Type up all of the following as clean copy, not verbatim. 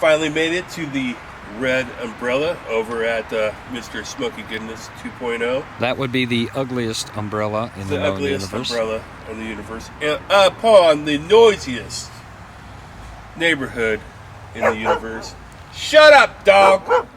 Finally made it to the red umbrella over at Mr. SmokeyGoodness 2.0. That would be the ugliest umbrella in the known ugliest universe. Umbrella in the universe. And upon the noisiest neighborhood in the universe. Shut up, dog!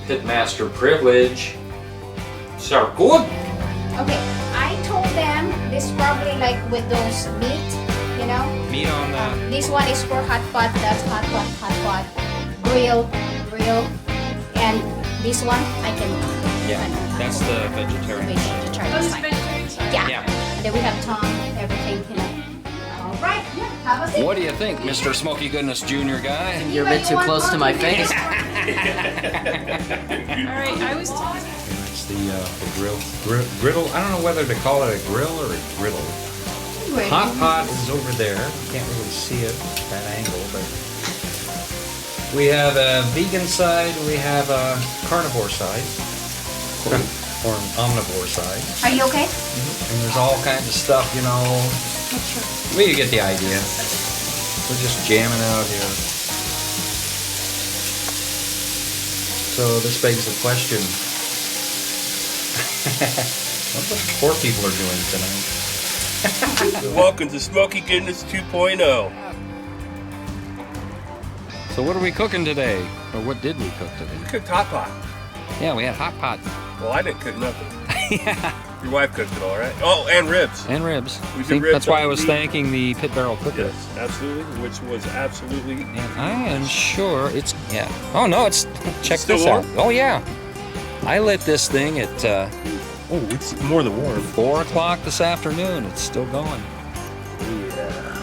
Pitmaster privilege. So good. Okay, I told them this probably like with those meat, you know. Meat on the. This one is for hot pot. That's hot pot. Grill, and this one I can. Yeah, that's the vegetarian. Vegetarian side. Yeah. And then we have tongue, everything, you know. All right. Yeah. Have a seat. What do you think, Mr. SmokeyGoodness Jr. guy? You're a bit too close to my face. Alright, I was talking. It's the griddle. I don't know whether to call it a grill or a griddle. Griddle. Hot pot is over there. You can't really see it at that angle, but we have a vegan side, we have a carnivore side, or an omnivore side. Are you okay? And there's all kinds of stuff, you know. Well, you get the idea. We're just jamming out here. So this begs the question, what the poor people are doing tonight? Welcome to SmokeyGoodness 2.0. So what are we cooking today? Or what did we cook today? We cooked hot pot. Yeah, we had hot pot. Well, I didn't cook nothing. Yeah. Your wife cooked it all, right? Oh, and ribs. And ribs. We did See, ribs that's why I on was meat. thanking the pit barrel cooker. Yes, absolutely, which was absolutely... And I am sure it's, yeah. Oh no, it's, check Still this warm? out. Oh yeah. I lit this thing at Oh, it's more than warm. 4 o'clock this afternoon. It's still going. Yeah.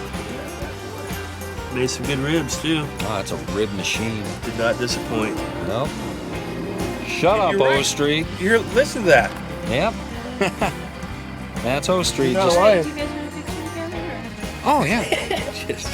Made some good ribs, too. Oh, it's a rib machine. Did not disappoint. Nope. Shut up, You're right. O Street. Here, listen to that. Yep. That's O Street. Not Just, lying. You guys want a picture together? oh yeah. Just